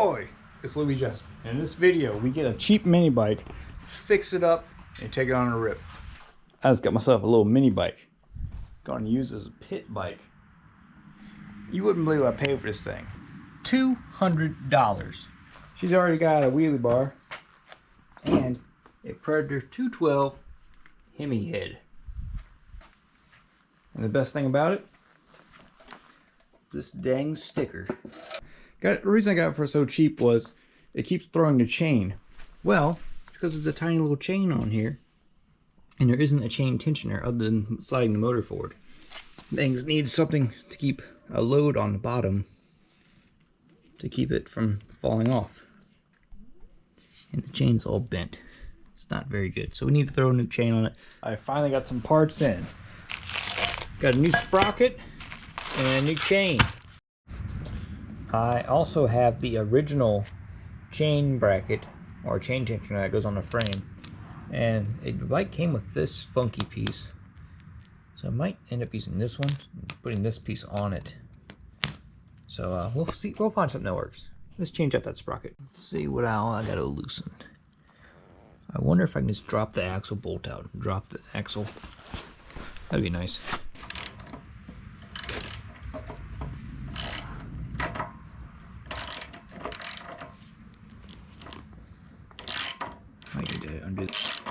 boy, it's LilBJessup. In this video, we get a cheap mini bike, fix it up, and take it on a rip. I just got myself a little mini bike. Gonna use as a pit bike. You wouldn't believe what I paid for this thing. $200. She's already got a wheelie bar and a Predator 212 Hemi head. And the best thing about it, this dang sticker. The reason I got it for so cheap was it keeps throwing the chain. Well, it's because there's a tiny little chain on here, and there isn't a chain tensioner other than sliding the motor forward. Things need something to keep a load on the bottom to keep it from falling off. And the chain's all bent. It's not very good, so we need to throw a new chain on it. I finally got some parts in. Got a new sprocket and a new chain. I also have the original chain bracket or chain tensioner that goes on the frame, and the bike came with this funky piece, so I might end up using this one and putting this piece on it. So we'll see. We'll find something that works. Let's change out that sprocket. Let's see what I gotta loosen. I wonder if I can just drop the axle bolt out. Drop the axle. That'd be nice. Might need to undo this.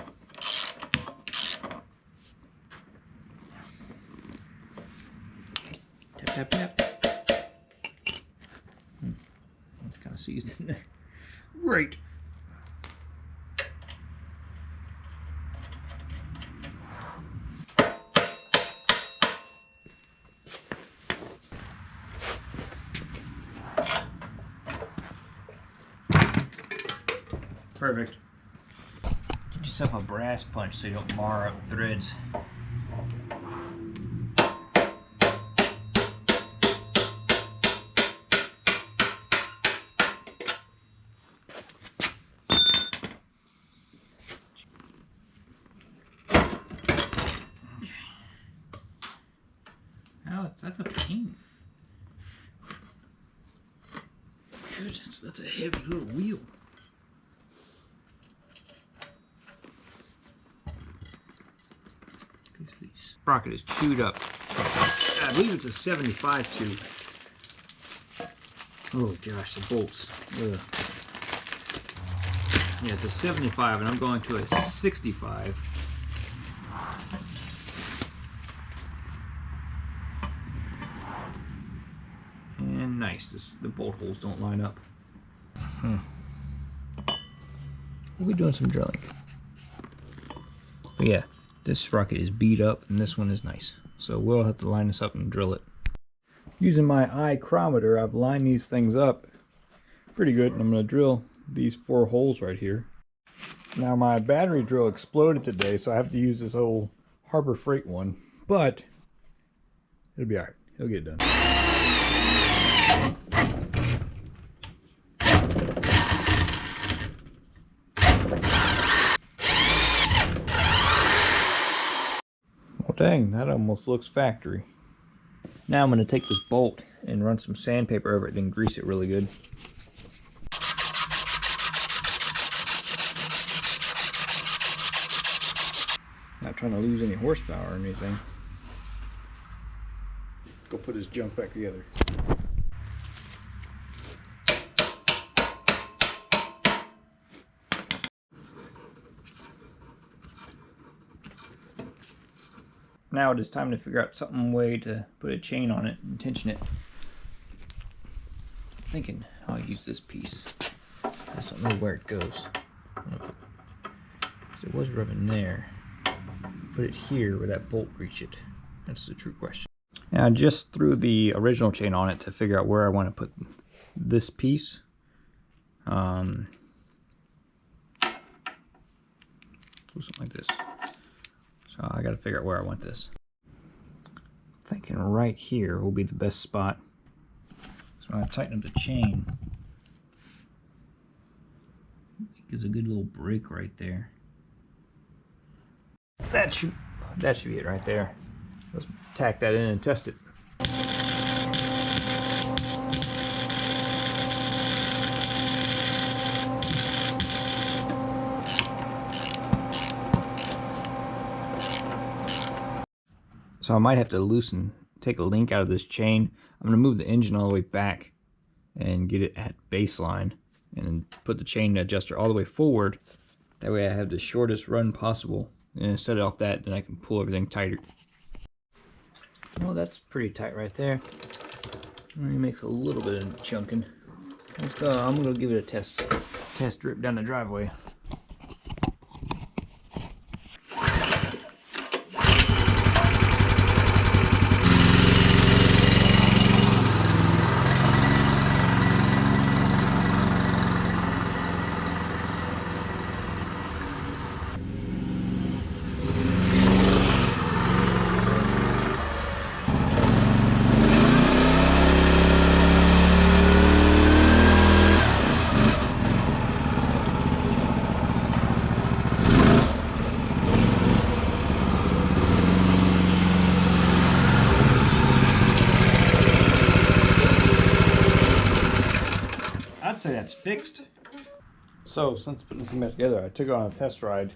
Tap, tap, tap. It's kind of seized in there. Great. Perfect. Get yourself a brass punch so you don't mar up the threads. Okay. Oh, that's a pain. Goodness, that's a heavy little wheel. Sprocket is chewed up. I believe it's a 75 tube. Oh gosh, the bolts. Ugh. Yeah, it's a 75 and I'm going to a 65. And nice, the bolt holes don't line up. We'll be doing some drilling. But yeah. This sprocket is beat up and this one is nice. So we'll have to line this up and drill it. Using my ichrometer, I've lined these things up pretty good, and I'm going to drill these 4 holes right here. Now my battery drill exploded today, so I have to use this old Harbor Freight one, but it'll be alright. It'll get it done. Dang, that almost looks factory. Now I'm going to take this bolt and run some sandpaper over it, then grease it really good. Not trying to lose any horsepower or anything. Go put his junk back together. Now it is time to figure out some way to put a chain on it and tension it. I'm thinking I'll use this piece. I just don't know where it goes. It was rubbing there. Put it here where that bolt reached it. That's the true question. Now I just threw the original chain on it to figure out where I want to put this piece. Something like this. So I gotta figure out where I want this. I'm thinking right here will be the best spot. So I'm gonna tighten up the chain. It gives a good little break right there. That should be it right there. Let's tack that in and test it. So I might have to take a link out of this chain. I'm going to move the engine all the way back and get it at baseline, and then put the chain adjuster all the way forward. That way I have the shortest run possible, and set it off that, then I can pull everything tighter. Well, that's pretty tight right there. It makes a little bit of chunking. I'm going to give it a test rip down the driveway. I'd say that's fixed. So since putting this thing back together, I took it on a test ride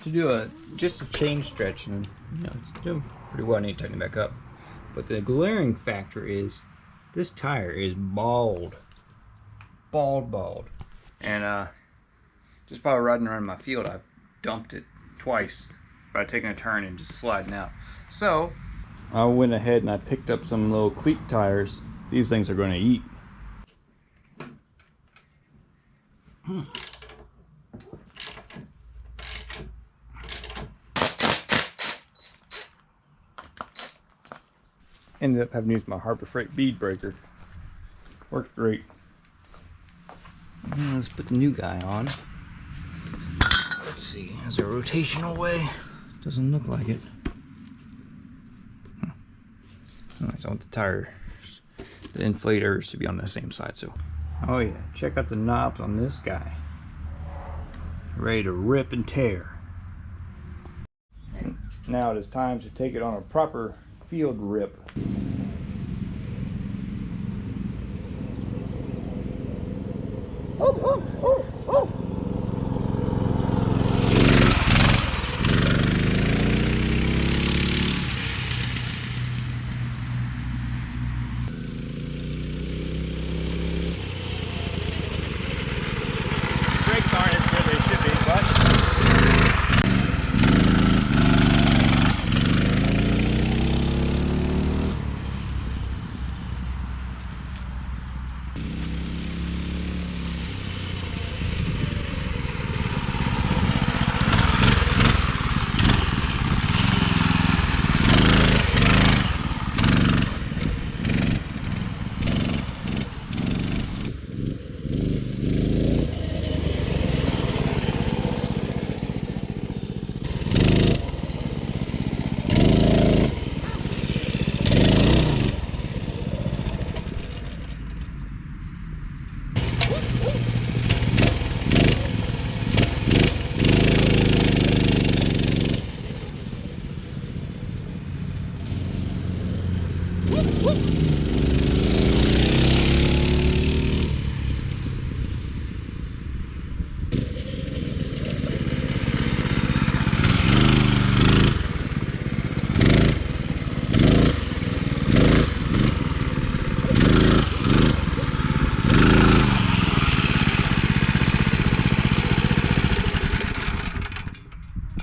to do just a chain stretch, and you know, it's doing pretty well. I need to tighten it back up. But the glaring factor is this tire is bald, and just by riding around my field, I've dumped it twice by taking a turn and just sliding out. So I went ahead and I picked up some little cleat tires. These things are going to eat. Ended up having to use my Harbor Freight bead breaker. Worked great. Let's put the new guy on. Let's see, is there a rotational way? Doesn't look like it. Alright, so I want the tires, the inflators to be on the same side. So, oh yeah, check out the knobs on this guy. Ready to rip and tear. Now it is time to take it on a proper field rip. Brakes aren't as good as they should be, but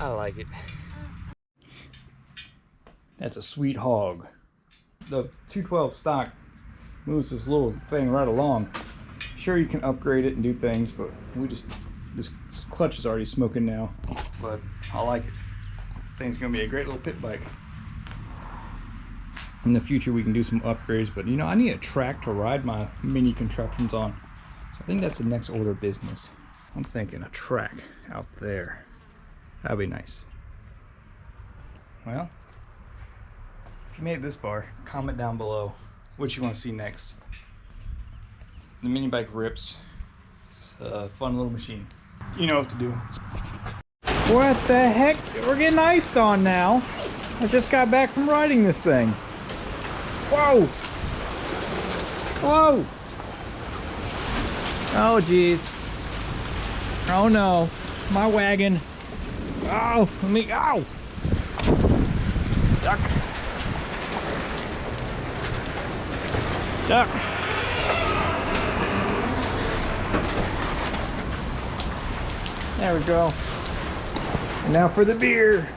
I like it. That's a sweet hog. The 212 stock moves this little thing right along. Sure, you can upgrade it and do things, but this clutch is already smoking now. But I like it. This thing's gonna be a great little pit bike. In the future, we can do some upgrades, but you know, I need a track to ride my mini contraptions on. So I think that's the next order of business. I'm thinking a track out there. That'd be nice. Well, if you made it this far, comment down below what you want to see next. The mini bike rips. It's a fun little machine. You know what to do. What the heck? We're getting iced on now. I just got back from riding this thing. Whoa! Whoa! Oh geez. Oh no. My wagon. Oh, let me, ow! Duck. Stuck. There we go. And now for the beer.